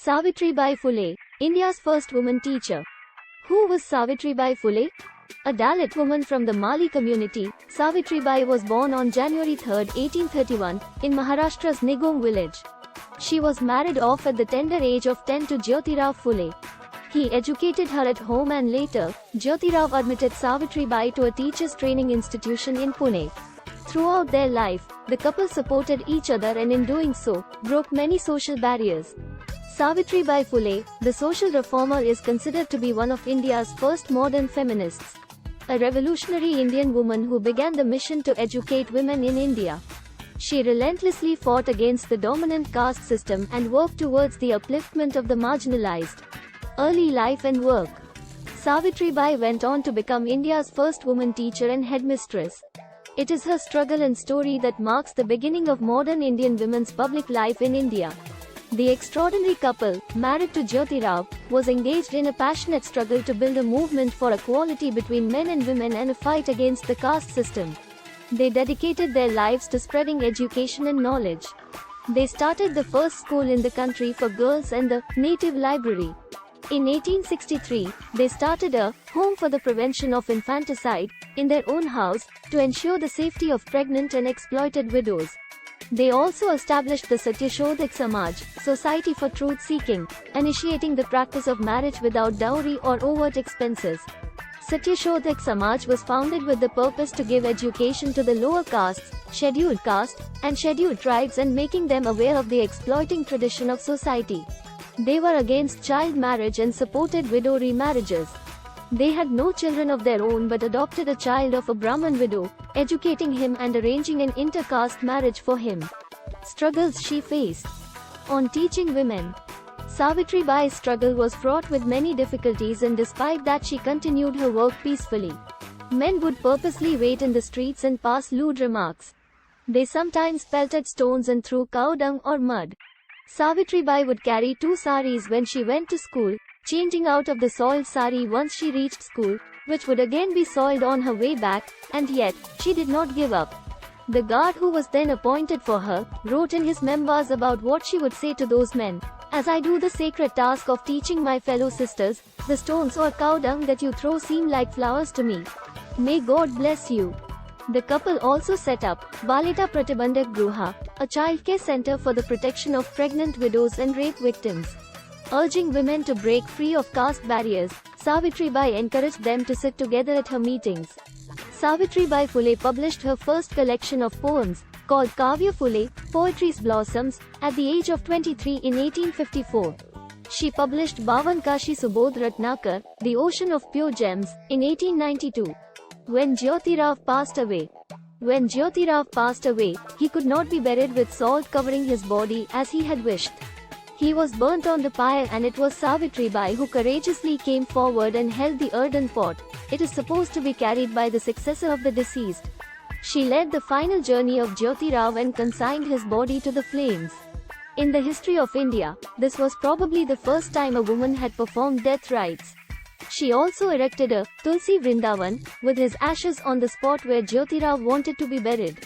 Savitribai Phule, India's first woman teacher. Who was Savitribai Phule? A Dalit woman from the Mali community, Savitribai was born on January 3, 1831, in Maharashtra's Nigom village. She was married off at the tender age of 10 to Jyotirao Phule. He educated her at home and later, Jyotirao admitted Savitribai to a teacher's training institution in Pune. Throughout their life, the couple supported each other and in doing so, broke many social barriers. Savitribai Phule, the social reformer, is considered to be one of India's first modern feminists. A revolutionary Indian woman who began the mission to educate women in India. She relentlessly fought against the dominant caste system and worked towards the upliftment of the marginalized. Early life and work. Savitribai went on to become India's first woman teacher and headmistress. It is her struggle and story that marks the beginning of modern Indian women's public life in India. The extraordinary couple, married to Jyotirao, was engaged in a passionate struggle to build a movement for equality between men and women and a fight against the caste system. They dedicated their lives to spreading education and knowledge. They started the first school in the country for girls and the native library. In 1863, they started a home for the prevention of infanticide in their own house to ensure the safety of pregnant and exploited widows. They also established the Satyashodhak Samaj, Society for Truth Seeking, initiating the practice of marriage without dowry or overt expenses. Satyashodhak Samaj was founded with the purpose to give education to the lower castes, scheduled caste, and scheduled tribes and making them aware of the exploiting tradition of society. They were against child marriage and supported widow remarriages. They had no children of their own but adopted a child of a Brahmin widow, educating him and arranging an inter-caste marriage for him. Struggles she faced. On teaching women. Savitribai's struggle was fraught with many difficulties, and despite that she continued her work peacefully. Men would purposely wait in the streets and pass lewd remarks. They sometimes pelted stones and threw cow dung or mud. Savitribai would carry 2 saris when she went to school, changing out of the soiled sari once she reached school, which would again be soiled on her way back, and yet, she did not give up. The guard who was then appointed for her, wrote in his memoirs about what she would say to those men. As I do the sacred task of teaching my fellow sisters, the stones or cow dung that you throw seem like flowers to me. May God bless you. The couple also set up Balita Pratibandhak Gruha, a childcare center for the protection of pregnant widows and rape victims. Urging women to break free of caste barriers, Savitribai encouraged them to sit together at her meetings. Savitribai Phule published her first collection of poems, called Kavya Phule, Poetry's Blossoms, at the age of 23 in 1854. She published Bhavan Kashi Subodh Ratnakar, The Ocean of Pure Gems, in 1892. When Jyotirao passed away, he could not be buried with salt covering his body as he had wished. He was burnt on the pyre, and it was Savitribai who courageously came forward and held the earthen pot. It is supposed to be carried by the successor of the deceased. She led the final journey of Jyotirao and consigned his body to the flames. In the history of India, this was probably the first time a woman had performed death rites. She also erected a Tulsi Vrindavan, with his ashes on the spot where Jyotirao wanted to be buried.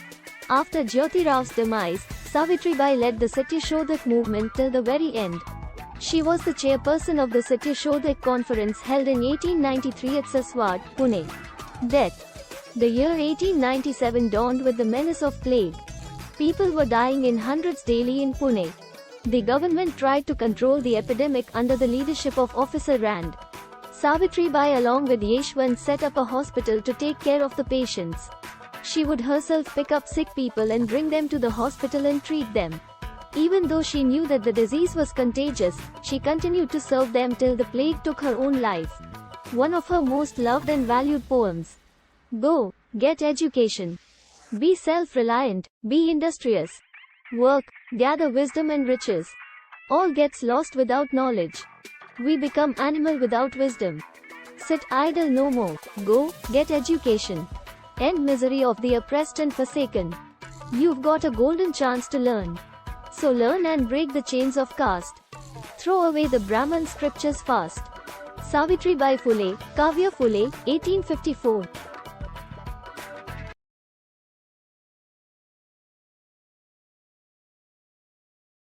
After Jyotirao's demise, Savitribai led the Satyashodhak movement till the very end. She was the chairperson of the Satyashodhak conference held in 1893 at Saswad, Pune. Death. The year 1897 dawned with the menace of plague. People were dying in hundreds daily in Pune. The government tried to control the epidemic under the leadership of Officer Rand. Savitribai along with Yeshwant set up a hospital to take care of the patients. She would herself pick up sick people and bring them to the hospital and treat them. Even though she knew that the disease was contagious, she continued to serve them till the plague took her own life. One of her most loved and valued poems. Go, get education. Be self-reliant, be industrious. Work, gather wisdom and riches. All gets lost without knowledge. We become animal without wisdom. Sit idle no more. Go, get education. End misery of the oppressed and forsaken. You've got a golden chance to learn. So learn and break the chains of caste. Throw away the Brahman scriptures fast. Savitribai Phule, Kavya Phule, 1854.